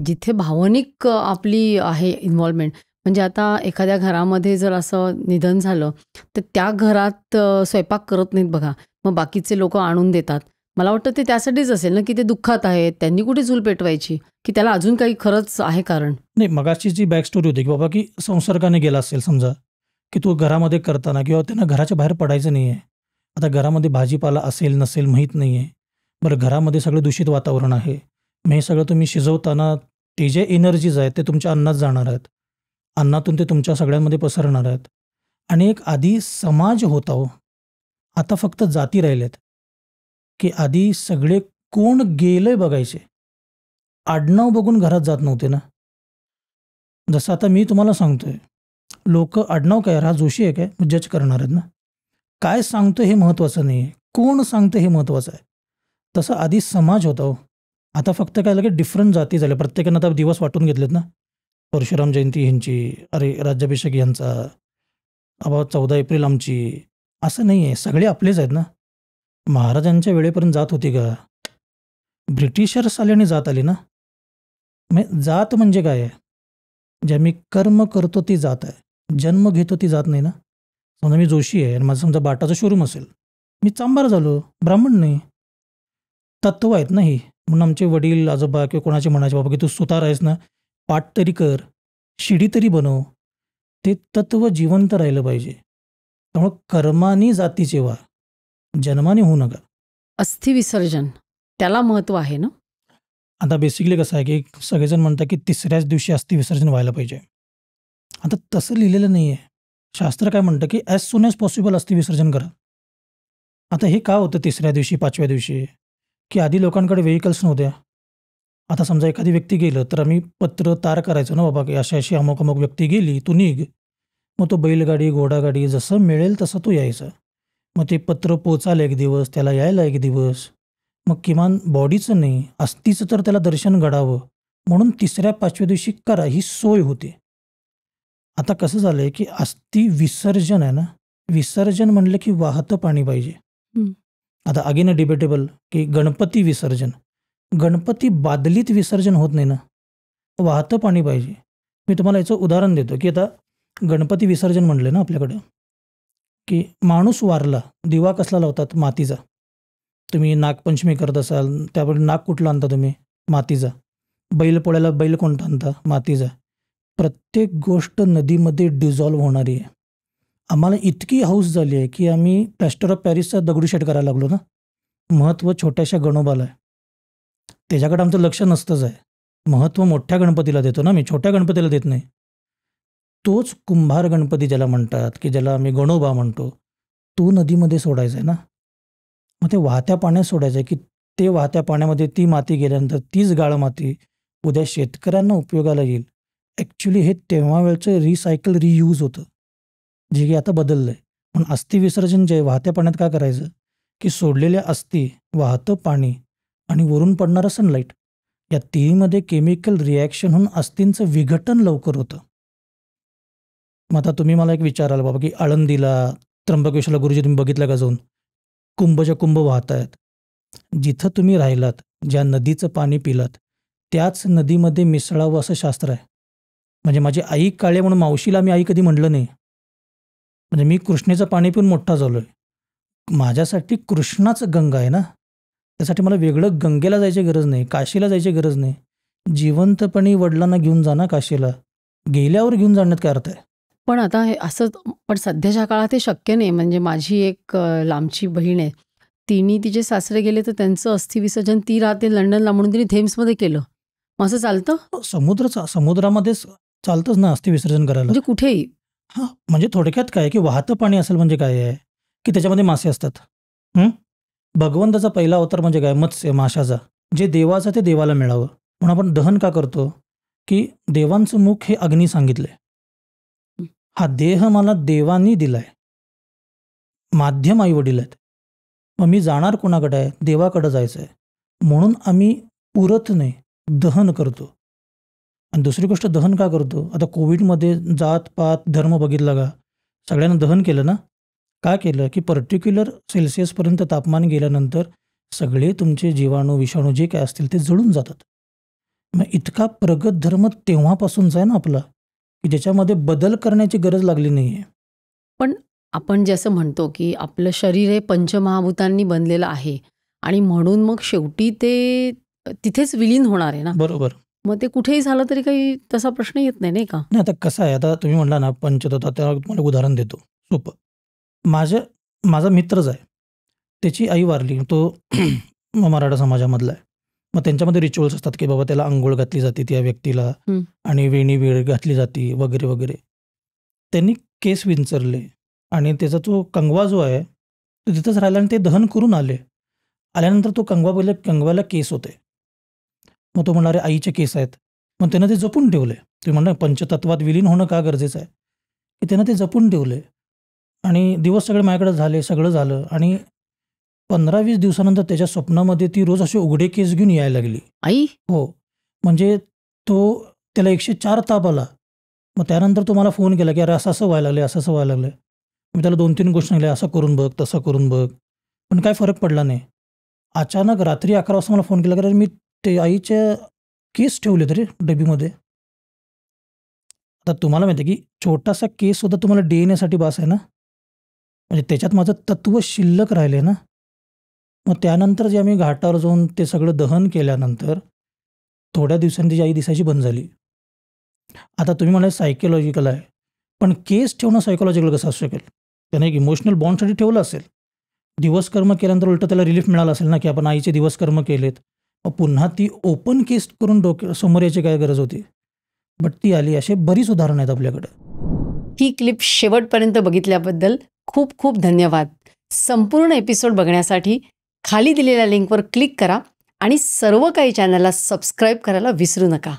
जिथे भावनिक आपली आहे इन्व्हॉल्वमेंट, म्हणजे आता एखाद्या घरामध्ये जर असं निधन झालं, तर त्या घरात स्वयंपाक करत नाहीत बघा. मग बाकीचे लोकं आणून देतात. मला वाटतं ते त्यासाठीच असेल ना, की ते दुःखात आहेत. त्यांनी कुठे चूल पेटवायची? की त्याला अजून काही खरंच आहे कारण? नाही, मगाची जी बॅक स्टोरी होती की बाबा की संसर्गाने गेला असेल समजा, की तो घरामध्ये करताना किंवा त्यांना घराच्या बाहेर पडायचं नाही आहे. आता घरामध्ये भाजीपाला असेल नसेल माहीत नाही आहे. बरं, घरामध्ये सगळं दूषित वातावरण आहे. मग हे सगळं तुम्ही शिजवताना ते जे एनर्जीज आहेत ते तुमच्या अन्नात जाणार आहेत. अन्नातून ते तुमच्या सगळ्यांमध्ये पसरणार आहेत. आणि एक आधी समाज होता हो. आता फक्त जाती राहिल्यात, की आधी सगळे कोण गेलंय बघायचे. आडनाव बघून घरात जात नव्हते ना. जसं आता मी तुम्हाला सांगतोय, लोकं आडनाव काय, हा जोशी आहे काय? जज करणार आहेत ना. काय सांगतो हे महत्त्वाचं नाही आहे. कोण सांगतं हे महत्त्वाचं आहे. तसं आधी समाज होता हो. आता फक्त काय लगेच डिफरंट जाती झाल्या. प्रत्येकानं आता दिवस वाटून घेतलेत ना. परशुराम जयंती ह्यांची, अरे राज्याभिषेक ह्यांचा, अबा 14 एप्रिल आमची. असं नाही आहे. सगळे आपलेच आहेत ना. महाराजांच्या वेळेपर्यंत जात होती का? ब्रिटिशर्स आल्याने जात आली ना. मग जात म्हणजे काय आहे? जे मी कर्म करतो ती जात आहे. जन्म घेतो ती जात नाही ना. समजा मी जोशी आहे आणि माझं समजा बाटाचं शोरूम असेल, मी चांभार झालो, ब्राह्मण नाही. तत्व आहेत ना ही. म्हणून आमचे वडील आजोबा किंवा कोणाचे म्हणायचे, बाबा की तू सुतार आहेस ना, पाट तरी कर, शिडी तरी बनव. ते तत्व जिवंत राहिलं पाहिजे. त्यामुळं कर्मानी जातीचे व्हा, जन्माने होऊ नका. अस्थि विसर्जन त्याला महत्त्व आहे ना? आता बेसिकली कसं आहे की सगळेजण म्हणतात की तिसऱ्याच दिवशी अस्थि विसर्जन व्हायला पाहिजे. आता तसं लिहिलेलं नाही आहे. शास्त्र काय म्हणतं की ॲज सून ॲज पॉसिबल अस्थि विसर्जन करा. आता हे का होतं तिसऱ्या दिवशी, 5व्या दिवशी? की आधी लोकांकडे व्हेइकल्स नव्हत्या. आता समजा एखादी व्यक्ती गेलं, तर आम्ही पत्र तार करायचो ना, बाबा की अशी-अशी अमुक-अमुक व्यक्ती गेली, तू निघ. मग तो बैलगाडी, घोडागाडी जसं मिळेल तसं तो यायचा. मग ते पत्र पोचायला एक दिवस, त्याला यायला एक दिवस. मग किमान बॉडीचं नाही, अस्थीचं तर त्याला दर्शन घडावं, म्हणून 3ऱ्या-5व्या दिवशी करा, ही सोय होते. आता कसं झालंय की अस्थि विसर्जन आहे ना, विसर्जन म्हणलं की वाहतं पाणी पाहिजे. हं. आता अगेन डिबेटेबल की गणपती विसर्जन. गणपती बादलीत विसर्जन होत नाही ना, वाहतं पाणी पाहिजे. मी तुम्हाला याचं उदाहरण देतो की आता गणपती विसर्जन म्हणलं ना आपल्याकडं, की माणूस वारला, दिवा कसला लावतात? मातीचा. तुम्ही नागपंचमी करत असाल, त्यावेळी नाग कुठला आणता तुम्ही? मातीचा. बैलपोळ्याला बैल कोणता आणता? मातीचा. प्रत्येक गोष्ट नदीमध्ये डिझॉल्व्ह होणारी आहे. आम्हाला इतकी हौस झाली आहे की आम्ही प्लॅस्टर ऑफ पॅरिसचा दगडूशेठ करायला लागलो ना. महत्त्व छोट्याशा गणोबाला आहे. त्याच्याकडे आमचं लक्ष नसतंच आहे. महत्त्व मोठ्या गणपतीला देतो ना मी, छोट्या गणपतीला देत नाही. तोच कुंभार गणपती ज्याला म्हणतात, की ज्याला आम्ही गणोबा म्हणतो, तो नदीमध्ये सोडायचा आहे ना. मग ते वाहत्या पाण्यात सोडायचं आहे, की ते वाहत्या पाण्यामध्ये ती माती गेल्यानंतर तीच गाळ माती उद्या शेतकऱ्यांना उपयोगाला येईल. ॲक्च्युली हे तेव्हा वेळचं रिसायकल, रियूज होतं, जे की आता बदललं आहे. पण अस्थि विसर्जन जे वाहत्या पाण्यात का करायचं? की सोडलेल्या अस्थी, वाहतं पाणी आणि वरून पडणारं सनलाईट, या तिन्हीमध्ये केमिकल रिॲक्शन होऊन अस्थींचं विघटन लवकर होतं. मग आता तुम्ही मला एक विचाराल, बाबा की आळंदीला, त्र्यंबकेश्वरला गुरुजी तुम्ही बघितलं का जाऊन? कुंभच्या कुंभ वाहत आहेत. जिथं तुम्ही राहिलात, ज्या नदीचं पाणी पिलात, त्याच नदीमध्ये मिसळावं असं शास्त्र आहे. म्हणजे माझी आई काळे म्हणून मावशीला मी आई कधी म्हटलं नाही. म्हणजे मी कृष्णेचं पाणी पिऊन मोठा झालो आहे. माझ्यासाठी कृष्णाच गंगा आहे ना. त्यासाठी मला वेगळं गंगेला जायची गरज नाही, काशीला जायची गरज नाही. जिवंतपणी वडिलांना घेऊन जा ना काशीला. गेल्यावर घेऊन जाण्यात काय अर्थ आहे? पण आता हे असं, पण सध्याच्या काळात हे शक्य नाही. म्हणजे माझी एक लांबची बहीण आहे. तिने तिचे सासरे गेले तर त्यांचं अस्थि विसर्जन, ती राहते लंडनला, म्हणून तिने थेम्समध्ये केलं. मग असं चालतं? समुद्रामध्येच चालतंच ना अस्थि विसर्जन करायला. म्हणजे कुठेही? हां, म्हणजे थोडक्यात काय की वाहतं पाणी असेल म्हणजे काय आहे? की त्याच्यामध्ये मासे असतात. भगवंताचा पहिला अवतार म्हणजे काय? मत्स्य, माशाचा. जे देवाचं ते देवाला मिळावं. म्हणून आपण दहन का करतो? की देवांचं मुख हे अग्नी सांगितलंय. हा देह मला देवांनी दिलाय. माध्यम आईवडील आहेत. मग मी जाणार कोणाकडे आहे? देवाकडे जायचं आहे. म्हणून आम्ही पुरत नाही, दहन करतो. आणि दुसरी गोष्ट, दहन का करतो? आता कोविडमध्ये जात पात धर्म बघितला का? सगळ्यांना दहन केलं ना. का केलं? की पर्टिक्युलर सेल्सिअसपर्यंत तापमान गेल्यानंतर सगळे तुमचे जीवाणू, विषाणू जे काय असतील ते जळून जातात. मग इतका प्रगत धर्म तेव्हापासूनचा आहे ना आपला, की ज्याच्यामध्ये बदल करण्याची गरज लागली नाही आहे. पण आपण जे असं म्हणतो की आपलं शरीर हे पंचमहाभूतांनी बनलेलं आहे आणि म्हणून मग शेवटी ते तिथेच विलीन होणार आहे ना. बरोबर. मग ते कुठेही झालं तरी काही तसा प्रश्न येत नाही, नाही का? नाही, आता कसं आहे, आता तुम्ही म्हणला ना पंचतत्व, आता तुम्हाला उदाहरण देतो सोपं. माझा मित्रच आहे, त्याची आई वारली, तो मराठा समाजामधला आहे. मग त्यांच्यामध्ये रिच्युअल्स असतात की बाबा त्याला अंघोळ घातली जाते त्या व्यक्तीला, आणि वेणी वेळ घातली जाते वगैरे वगैरे. त्यांनी केस विंचरले आणि त्याचा तो कंगवा जो आहे तो तिथंच राहिला आणि ते दहन करून आल्यानंतर तो कंगव्याला केस होते. मग तो म्हणणारे आईचे केस आहेत, मग त्यानं ते जपून ठेवले. तुम्ही म्हणणार पंचतत्वात विलीन होणं का गरजेचं आहे, की त्यानं ते जपून ठेवले. आणि दिवस सगळे माझ्याकडे झाले, सगळं झालं, आणि 15-20 दिवसानंतर त्याच्या स्वप्नामध्ये ती रोज असे उघडे केस घेऊन यायला लागली. आई? हो, म्हणजे त्याला 104 ताप आला. मग त्यानंतर तो मला फोन केला की अरे असं असं व्हायला लागलं, असं असं व्हायला लागलं. मी त्याला 2-3 गोष्टी सांगितल्या, असं करून बघ, तसं करून बघ, पण काय फरक पडला नाही. अचानक रात्री 11 वाजता मला फोन केला की अरे मी ते आईच्या केस ठेवले तरी डबीमध्ये. आता तुम्हाला माहिती आहे की छोटासा केस सुद्धा तुम्हाला DNA साठी बास आहे ना, म्हणजे त्याच्यात माझं तत्व शिल्लक राहिले ना. मग त्यानंतर जे आम्ही घाटावर जाऊन ते सगळं दहन केल्यानंतर थोड्या दिवसांनी तिची आई दिसायची बंद झाली. आता तुम्ही म्हणाल सायकोलॉजिकल आहे, पण केस ठेवणं सायकोलॉजिकल कसं असू शकेल? त्याने एक इमोशनल बॉन्डसाठी ठेवलं असेल. दिवसकर्म केल्यानंतर उलटं त्याला रिलीफ मिळाला असेल ना, की आपण आईचे दिवसकर्म केलेत. मग पुन्हा ती ओपन केस करून समोर यायची काय गरज होती? बट ती आली. अशी बरीच उदाहरणं आहेत आपल्याकडे. ही क्लिप शेवटपर्यंत बघितल्याबद्दल खूप खूप धन्यवाद. संपूर्ण एपिसोड बघण्यासाठी खाली दिलेल्या लिंकवर क्लिक करा आणि सर्व काही चॅनलला सबस्क्राईब करायला विसरू नका.